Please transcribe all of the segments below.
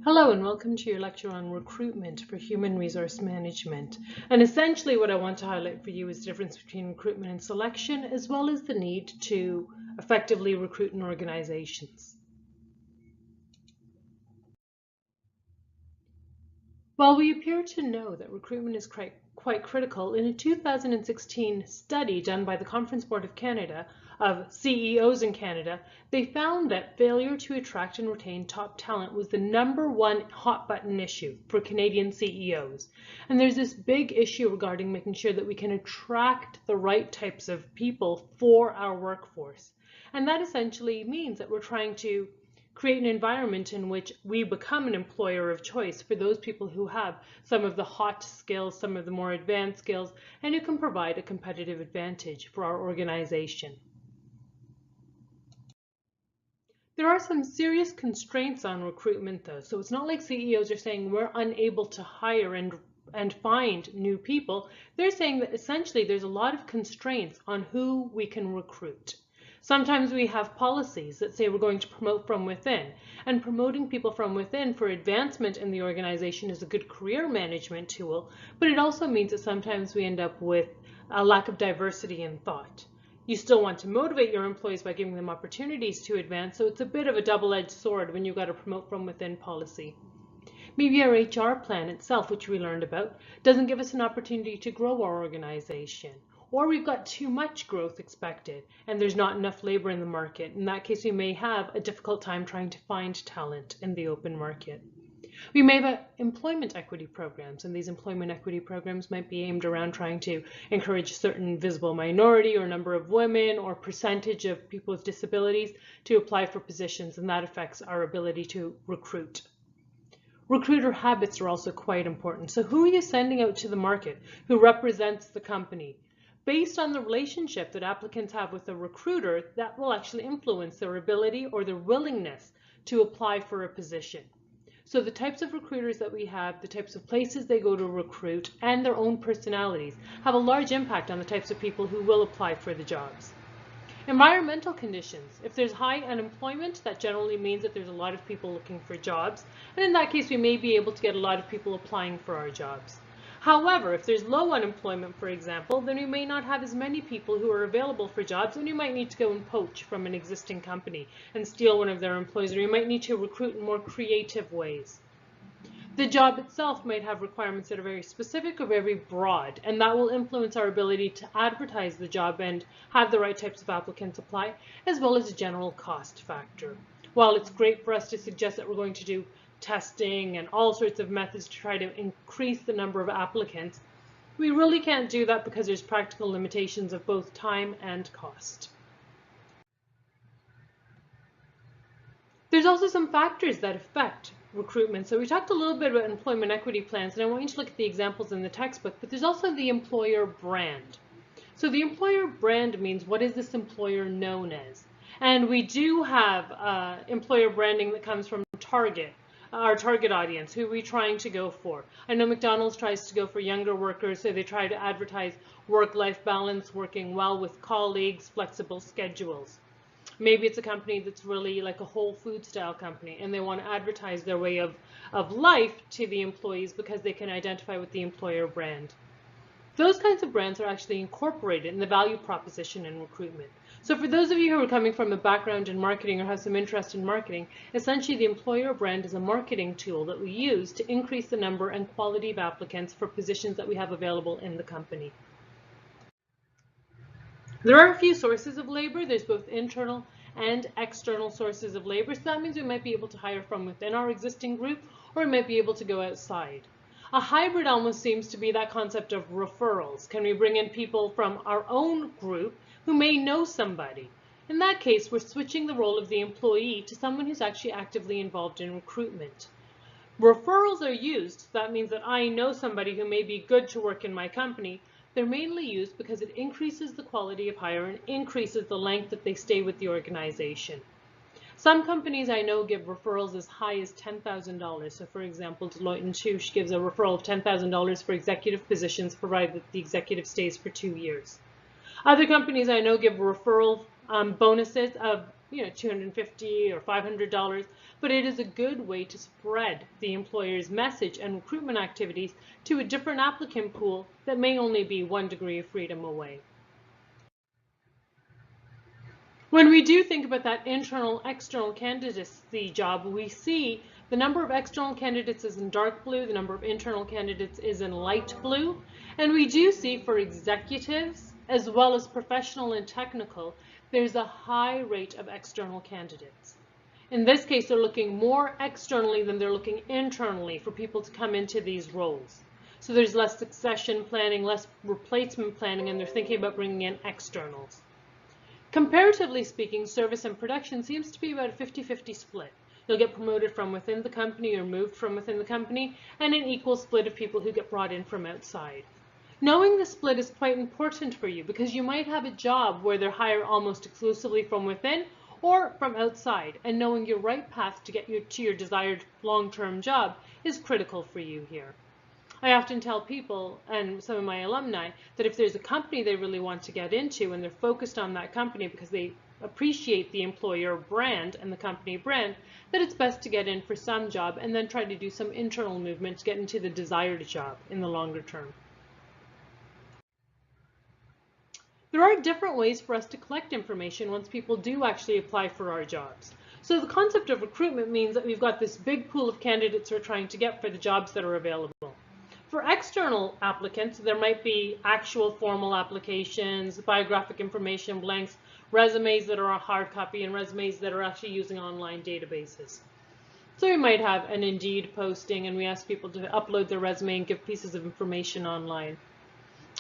Hello and welcome to your lecture on recruitment for human resource management. And essentially what I want to highlight for you is the difference between recruitment and selection, as well as the need to effectively recruit in organizations. While we appear to know that recruitment is quite critical, in a 2016 study done by the Conference Board of Canada of CEOs in Canada, they found that failure to attract and retain top talent was the #1 hot button issue for Canadian CEOs. And there's this big issue regarding making sure that we can attract the right types of people for our workforce. And that essentially means that we're trying to create an environment in which we become an employer of choice for those people who have some of the hot skills, some of the more advanced skills, and who can provide a competitive advantage for our organization. There are some serious constraints on recruitment though, so it's not like CEOs are saying we're unable to hire and find new people. They're saying that essentially there's a lot of constraints on who we can recruit. Sometimes we have policies that say we're going to promote from within, and promoting people from within for advancement in the organization is a good career management tool, but it also means that sometimes we end up with a lack of diversity in thought. You still want to motivate your employees by giving them opportunities to advance, so it's a bit of a double-edged sword when you've got a promote from within policy. Maybe our HR plan itself, which we learned about, doesn't give us an opportunity to grow our organization. Or we've got too much growth expected and there's not enough labor in the market. In that case, we may have a difficult time trying to find talent in the open market. We may have employment equity programs, and these employment equity programs might be aimed around trying to encourage a certain visible minority or number of women or percentage of people with disabilities to apply for positions, and that affects our ability to recruit. Recruiter habits are also quite important. So who are you sending out to the market? Who represents the company? Based on the relationship that applicants have with a recruiter, that will actually influence their ability or their willingness to apply for a position. So the types of recruiters that we have, the types of places they go to recruit, and their own personalities have a large impact on the types of people who will apply for the jobs. Environmental conditions. If there's high unemployment, that generally means that there's a lot of people looking for jobs. And in that case, we may be able to get a lot of people applying for our jobs. However, if there's low unemployment, for example, then we may not have as many people who are available for jobs, and we might need to go and poach from an existing company and steal one of their employees, or we might need to recruit in more creative ways. The job itself might have requirements that are very specific or very broad, and that will influence our ability to advertise the job and have the right types of applicants apply, as well as a general cost factor. While it's great for us to suggest that we're going to do testing and all sorts of methods to try to increase the number of applicants, we really can't do that because there's practical limitations of both time and cost. There's also some factors that affect recruitment. So we talked a little bit about employment equity plans, and I want you to look at the examples in the textbook, but there's also the employer brand. So the employer brand means, what is this employer known as? And we do have employer branding that comes from Target, our target audience, who we're trying to go for. I know McDonald's tries to go for younger workers, so they try to advertise work-life balance, working well with colleagues, flexible schedules. Maybe it's a company that's really like a Whole Food style company, and they want to advertise their way of life to the employees because they can identify with the employer brand. Those kinds of brands are actually incorporated in the value proposition in recruitment. So for those of you who are coming from a background in marketing or have some interest in marketing, essentially the employer brand is a marketing tool that we use to increase the number and quality of applicants for positions that we have available in the company. There are a few sources of labor. There's both internal and external sources of labor. So that means we might be able to hire from within our existing group, or we might be able to go outside. A hybrid almost seems to be that concept of referrals. Can we bring in people from our own group who may know somebody? In that case, we're switching the role of the employee to someone who's actually actively involved in recruitment. Referrals are used, so that means that I know somebody who may be good to work in my company. They're mainly used because it increases the quality of hire and increases the length that they stay with the organization. Some companies I know give referrals as high as $10,000. So for example, Deloitte & Touche gives a referral of $10,000 for executive positions, provided that the executive stays for 2 years. Other companies I know give referral bonuses of $250 or $500, but it is a good way to spread the employer's message and recruitment activities to a different applicant pool that may only be 1 degree of freedom away. When we do think about that internal-external candidacy job, we see the number of external candidates is in dark blue, the number of internal candidates is in light blue, and we do see for executives as well as professional and technical, there's a high rate of external candidates. In this case, they're looking more externally than they're looking internally for people to come into these roles. So there's less succession planning, less replacement planning, and they're thinking about bringing in externals. Comparatively speaking, service and production seems to be about a 50-50 split. You'll get promoted from within the company or moved from within the company, and an equal split of people who get brought in from outside. Knowing the split is quite important for you because you might have a job where they're hired almost exclusively from within or from outside, and knowing your right path to get you to your desired long-term job is critical for you here. I often tell people and some of my alumni that if there's a company they really want to get into and they're focused on that company because they appreciate the employer brand and the company brand, that it's best to get in for some job and then try to do some internal movement to get into the desired job in the longer term. There are different ways for us to collect information once people do actually apply for our jobs. So the concept of recruitment means that we've got this big pool of candidates we're trying to get for the jobs that are available. For external applicants, there might be actual formal applications, biographic information blanks, resumes that are a hard copy, and resumes that are actually using online databases. So we might have an Indeed posting and we ask people to upload their resume and give pieces of information online.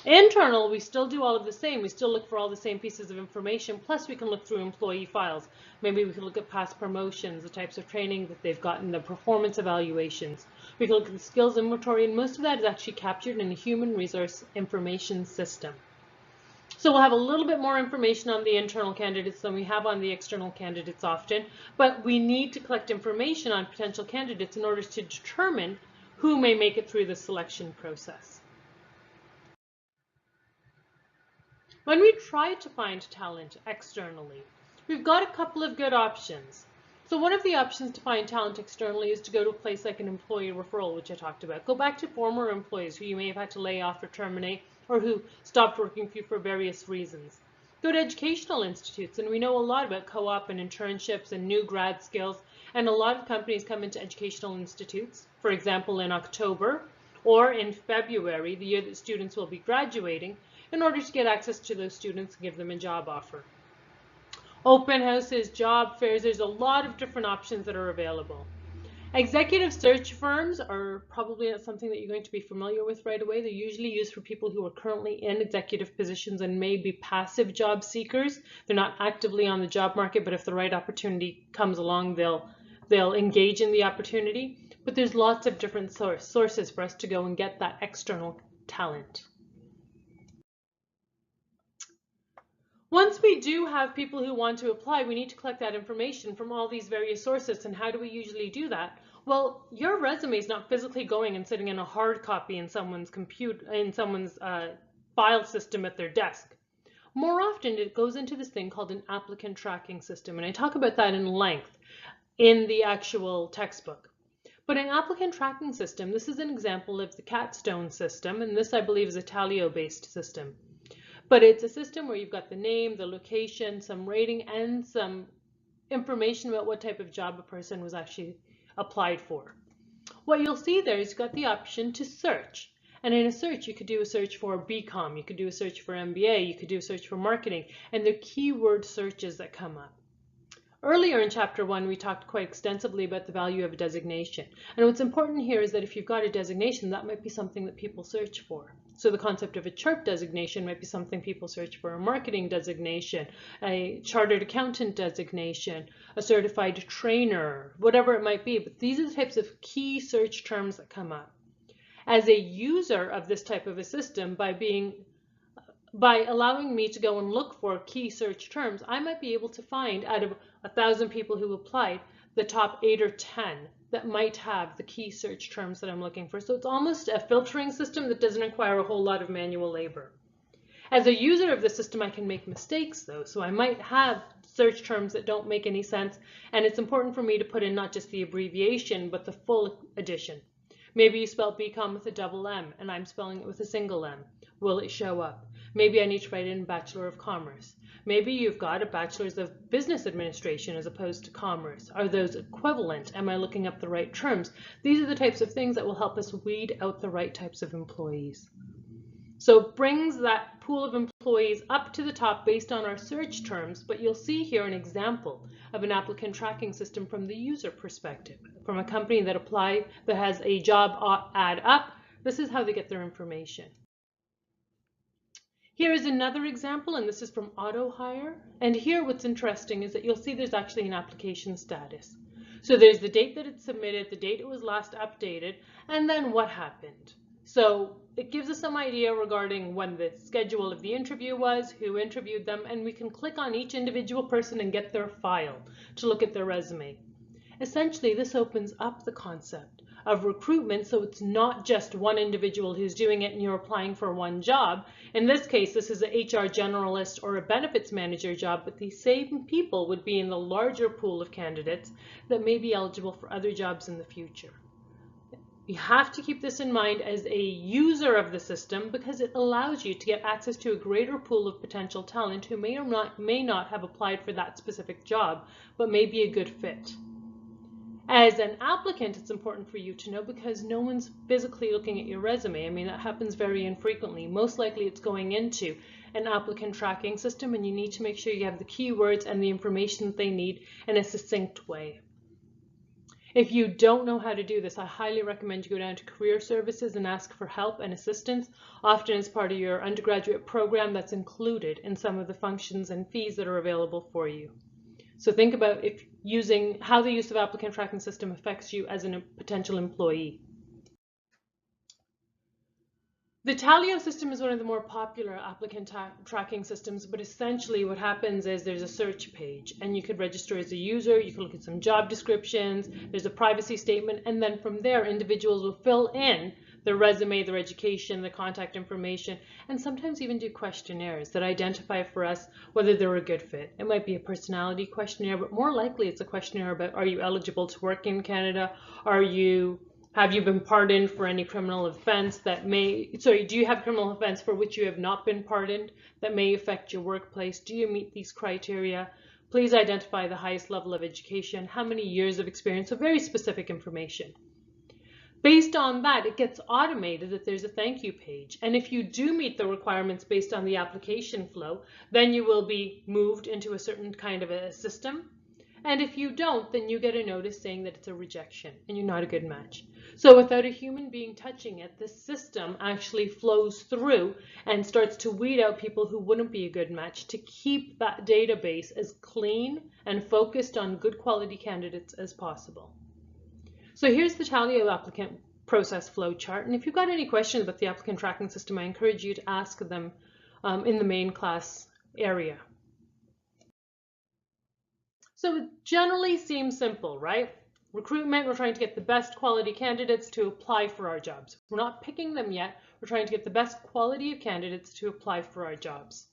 Internal, we still do all of the same. We still look for all the same pieces of information, plus we can look through employee files. Maybe we can look at past promotions, the types of training that they've gotten, the performance evaluations. We can look at the skills inventory, and most of that is actually captured in a human resource information system. So we'll have a little bit more information on the internal candidates than we have on the external candidates often, but we need to collect information on potential candidates in order to determine who may make it through the selection process. When we try to find talent externally, we've got a couple of good options. So one of the options to find talent externally is to go to a place like an employee referral, which I talked about. Go back to former employees who you may have had to lay off or terminate, or who stopped working for you for various reasons. Go to educational institutes, and we know a lot about co-op and internships and new grad skills, and a lot of companies come into educational institutes, for example, in October or in February, the year that students will be graduating, in order to get access to those students and give them a job offer. Open houses, job fairs, there's a lot of different options that are available. Executive search firms are probably not something that you're going to be familiar with right away. They're usually used for people who are currently in executive positions and may be passive job seekers. They're not actively on the job market, but if the right opportunity comes along, they'll engage in the opportunity. But there's lots of different sources for us to go and get that external talent. Once we do have people who want to apply, we need to collect that information from all these various sources. And how do we usually do that? Well, your resume is not physically going and sitting in a hard copy in someone's file system at their desk. More often, it goes into this thing called an applicant tracking system, and I talk about that in length in the actual textbook. But an applicant tracking system, this is an example of the Capstone system, and this I believe is a Taleo-based system. But it's a system where you've got the name, the location, some rating, and some information about what type of job a person was actually applied for. What you'll see there is you've got the option to search. And in a search, you could do a search for BCom, you could do a search for MBA, you could do a search for marketing, and they're keyword searches that come up. Earlier in Chapter 1, we talked quite extensively about the value of a designation. And what's important here is that if you've got a designation, that might be something that people search for. So the concept of a CHART designation might be something people search for, a marketing designation, a chartered accountant designation, a certified trainer, whatever it might be. But these are the types of key search terms that come up. As a user of this type of a system, by allowing me to go and look for key search terms, I might be able to find out of 1,000 people who applied, the top 8 or 10 that might have the key search terms that I'm looking for. So it's almost a filtering system that doesn't require a whole lot of manual labor. As a user of the system, I can make mistakes though. So I might have search terms that don't make any sense, and it's important for me to put in not just the abbreviation, but the full addition. Maybe you spell BCom with a double M, and I'm spelling it with a single M. Will it show up? Maybe I need to write in Bachelor of Commerce. Maybe you've got a Bachelor's of Business Administration as opposed to Commerce. Are those equivalent? Am I looking up the right terms? These are the types of things that will help us weed out the right types of employees. So it brings that pool of employees up to the top based on our search terms, but you'll see here an example of an applicant tracking system from the user perspective. From a company that has a job ad up, this is how they get their information. Here is another example, and this is from Auto Hire. And here what's interesting is that you'll see there's actually an application status. So there's the date that it's submitted, the date it was last updated, and then what happened. So it gives us some idea regarding when the schedule of the interview was, who interviewed them, and we can click on each individual person and get their file to look at their resume. Essentially, this opens up the concept of recruitment, so it's not just one individual who's doing it and you're applying for one job. In this case, this is an HR generalist or a benefits manager job, but these same people would be in the larger pool of candidates that may be eligible for other jobs in the future. You have to keep this in mind as a user of the system because it allows you to get access to a greater pool of potential talent who may or may not have applied for that specific job, but may be a good fit. As an applicant, it's important for you to know because no one's physically looking at your resume. I mean, that happens very infrequently. Most likely it's going into an applicant tracking system, and you need to make sure you have the keywords and the information that they need in a succinct way. If you don't know how to do this, I highly recommend you go down to Career Services and ask for help and assistance. Often as part of your undergraduate program, that's included in some of the functions and fees that are available for you. So think about how the use of applicant tracking system affects you as a potential employee. The Talio system is one of the more popular applicant tracking systems, but essentially what happens is there's a search page and you could register as a user, you can look at some job descriptions, there's a privacy statement, and then from there individuals will fill in their resume, their education, the contact information, and sometimes even do questionnaires that identify for us whether they're a good fit. It might be a personality questionnaire, but more likely it's a questionnaire about, are you eligible to work in Canada? Have you been pardoned for any criminal offense do you have criminal offense for which you have not been pardoned that may affect your workplace? Do you meet these criteria? Please identify the highest level of education, how many years of experience, so very specific information. Based on that, it gets automated that there's a thank you page. And if you do meet the requirements based on the application flow, then you will be moved into a certain kind of a system. And if you don't, then you get a notice saying that it's a rejection and you're not a good match. So without a human being touching it, the system actually flows through and starts to weed out people who wouldn't be a good match to keep that database as clean and focused on good quality candidates as possible. So here's the Talio applicant process flow chart. And if you've got any questions about the applicant tracking system, I encourage you to ask them in the main class area. So it generally seems simple, right? Recruitment, we're trying to get the best quality candidates to apply for our jobs. We're not picking them yet. We're trying to get the best quality of candidates to apply for our jobs.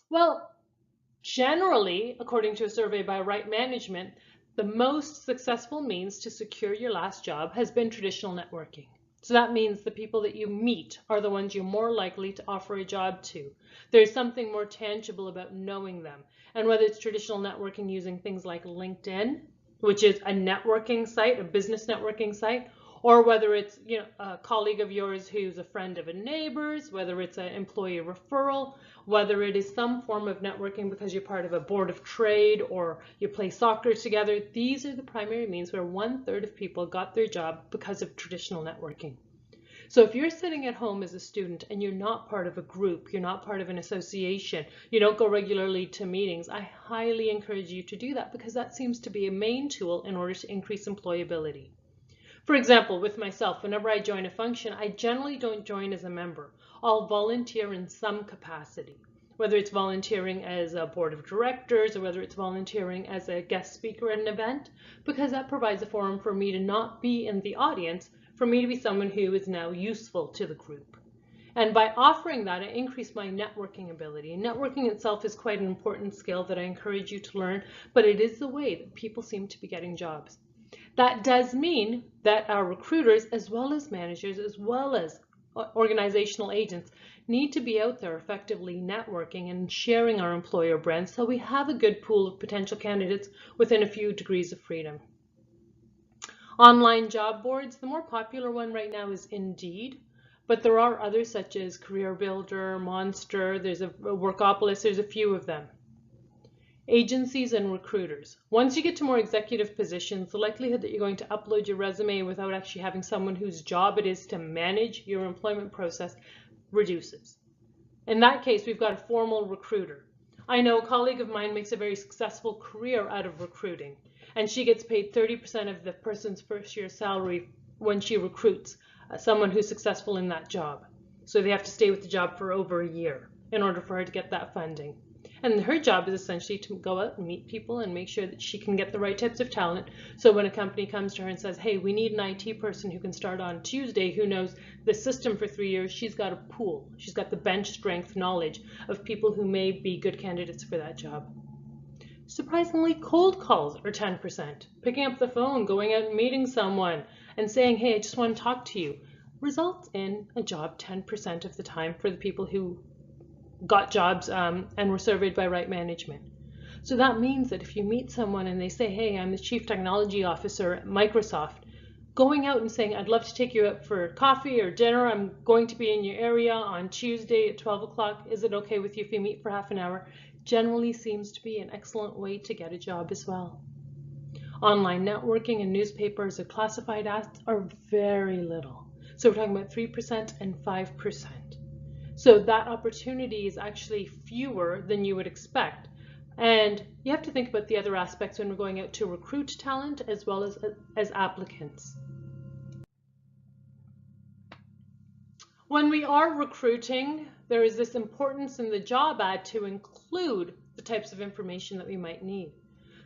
Well, generally, according to a survey by Right Management, the most successful means to secure your last job has been traditional networking. So that means the people that you meet are the ones you're more likely to offer a job to. There's something more tangible about knowing them. And whether it's traditional networking using things like LinkedIn, which is a networking site, a business networking site, or whether it's a colleague of yours who's a friend of a neighbor's, whether it's an employee referral, whether it is some form of networking because you're part of a board of trade or you play soccer together, these are the primary means where 1/3 of people got their job because of traditional networking. So if you're sitting at home as a student and you're not part of a group, you're not part of an association, you don't go regularly to meetings, I highly encourage you to do that because that seems to be a main tool in order to increase employability. For example, with myself, whenever I join a function, I generally don't join as a member. I'll volunteer in some capacity, whether it's volunteering as a board of directors or whether it's volunteering as a guest speaker at an event, because that provides a forum for me to not be in the audience, for me to be someone who is now useful to the group. And by offering that, I increase my networking ability. And networking itself is quite an important skill that I encourage you to learn, but it is the way that people seem to be getting jobs. That does mean that our recruiters, as well as managers, as well as organizational agents, need to be out there effectively networking and sharing our employer brand so we have a good pool of potential candidates within a few degrees of freedom. Online job boards, the more popular one right now is Indeed, but there are others such as Career Builder, Monster, there's a Workopolis, there's a few of them. Agencies and recruiters. Once you get to more executive positions, the likelihood that you're going to upload your resume without actually having someone whose job it is to manage your employment process reduces. In that case, we've got a formal recruiter. I know a colleague of mine makes a very successful career out of recruiting, and she gets paid 30% of the person's first year salary when she recruits someone who's successful in that job. So they have to stay with the job for over a year in order for her to get that funding. And her job is essentially to go out and meet people and make sure that she can get the right types of talent. So when a company comes to her and says, hey, we need an IT person who can start on Tuesday, who knows the system for 3 years, she's got a pool. She's got the bench strength knowledge of people who may be good candidates for that job. Surprisingly, cold calls are 10%. Picking up the phone, going out and meeting someone and saying, hey, I just want to talk to you, results in a job 10% of the time for the people who got jobs and were surveyed by Right Management. So that means that if you meet someone and they say, hey, I'm the Chief Technology Officer at Microsoft, going out and saying, I'd love to take you out for coffee or dinner, I'm going to be in your area on Tuesday at 12 o'clock, is it okay with you if we meet for half an hour, generally seems to be an excellent way to get a job as well. Online networking and newspapers or classified ads are very little. So we're talking about 3% and 5%. So that opportunity is actually fewer than you would expect. And you have to think about the other aspects when we're going out to recruit talent as well as applicants. When we are recruiting, there is this importance in the job ad to include the types of information that we might need.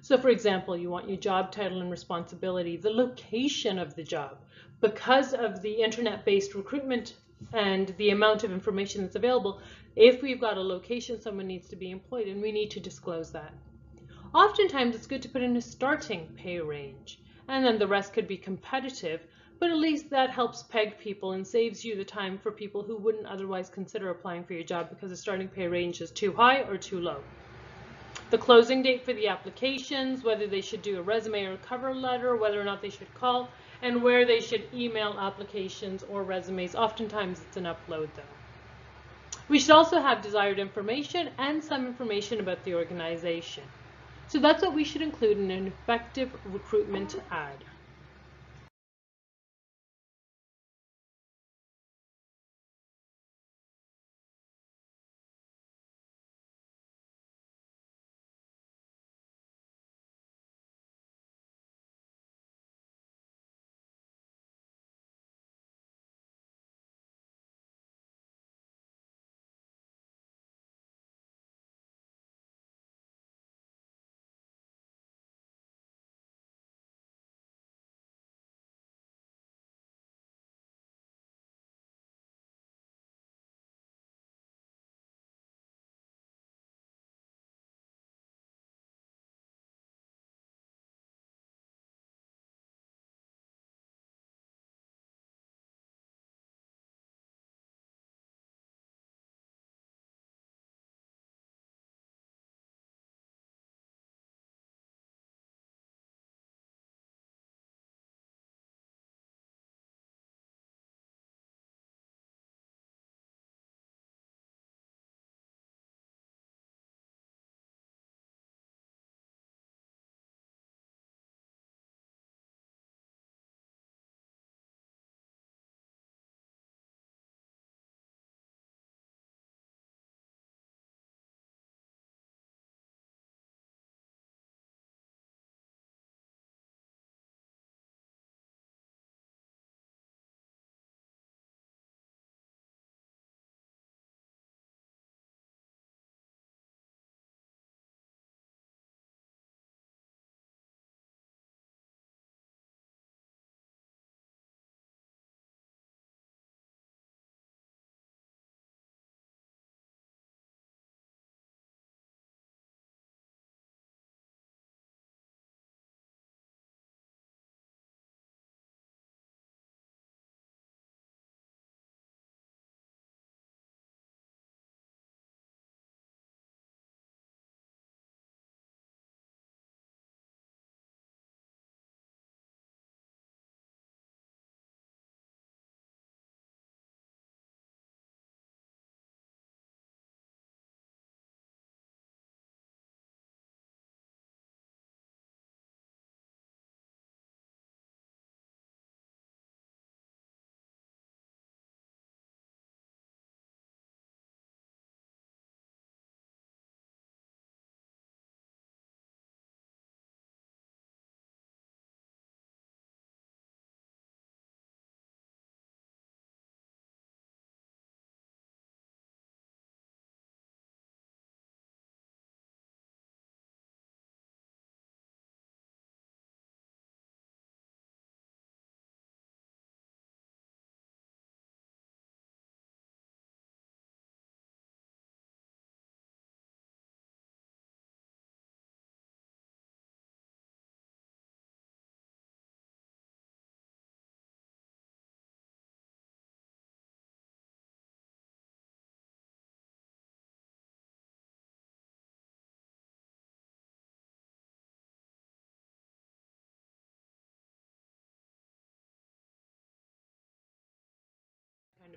So for example, you want your job title and responsibility, the location of the job. Because of the internet-based recruitment and the amount of information that's available, if we've got a location someone needs to be employed in, we need to disclose that. Oftentimes it's good to put in a starting pay range, and then the rest could be competitive, but at least that helps peg people and saves you the time for people who wouldn't otherwise consider applying for your job because the starting pay range is too high or too low. The closing date for the applications, whether they should do a resume or a cover letter, whether or not they should call, and where they should email applications or resumes. Oftentimes it's an upload though. We should also have desired information and some information about the organization. So that's what we should include in an effective recruitment ad.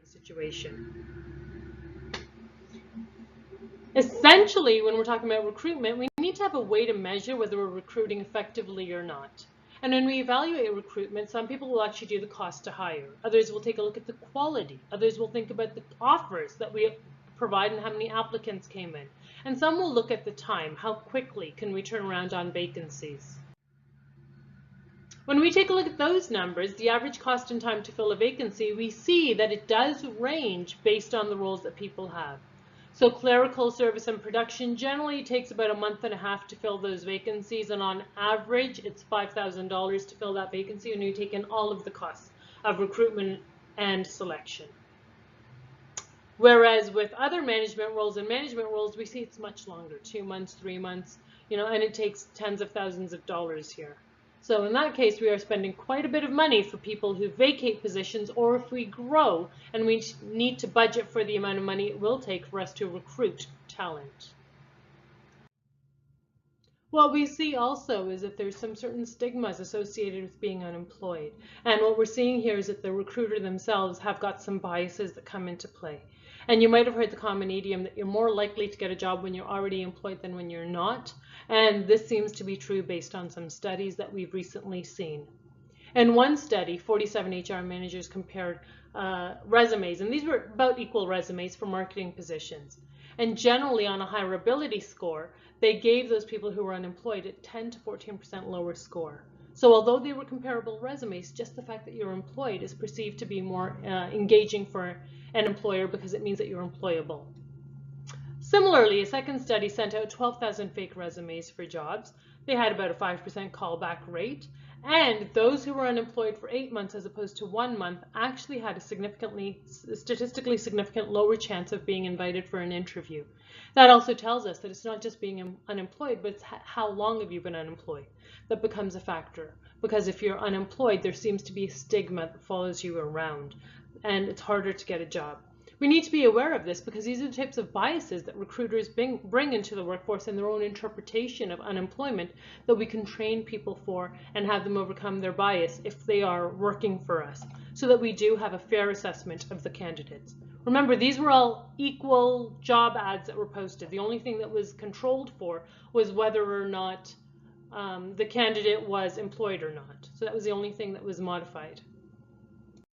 the situation. Essentially, when we're talking about recruitment, we need to have a way to measure whether we're recruiting effectively or not. And when we evaluate recruitment, some people will actually do the cost to hire. Others will take a look at the quality. Others will think about the offers that we provide and how many applicants came in. And some will look at the time. How quickly can we turn around on vacancies? When we take a look at those numbers, the average cost and time to fill a vacancy, we see that it does range based on the roles that people have. So clerical, service, and production generally takes about a month and a half to fill those vacancies, and on average it's $5,000 to fill that vacancy when you take in all of the costs of recruitment and selection. Whereas with other management roles we see it's much longer, 2 months, 3 months, and it takes tens of thousands of dollars here. So in that case, we are spending quite a bit of money for people who vacate positions, or if we grow and we need to budget for the amount of money it will take for us to recruit talent. What we see also is that there's some certain stigmas associated with being unemployed. And what we're seeing here is that the recruiter themselves have got some biases that come into play. And you might have heard the common idiom that you're more likely to get a job when you're already employed than when you're not. And this seems to be true based on some studies that we've recently seen. In one study, 47 HR managers compared resumes, and these were about equal resumes for marketing positions. And generally on a hireability score, they gave those people who were unemployed a 10 to 14% lower score. So although they were comparable resumes, just the fact that you're employed is perceived to be more engaging for an employer because it means that you're employable. Similarly, a second study sent out 12,000 fake resumes for jobs. They had about a 5% callback rate, and those who were unemployed for 8 months as opposed to 1 month actually had a statistically significant lower chance of being invited for an interview. That also tells us that it's not just being unemployed, but it's how long have you been unemployed that becomes a factor. Because if you're unemployed, there seems to be a stigma that follows you around, and it's harder to get a job. We need to be aware of this because these are the types of biases that recruiters bring into the workforce and their own interpretation of unemployment that we can train people for and have them overcome their bias if they are working for us, so that we do have a fair assessment of the candidates. Remember, these were all equal job ads that were posted. The only thing that was controlled for was whether or not the candidate was employed or not. So that was the only thing that was modified.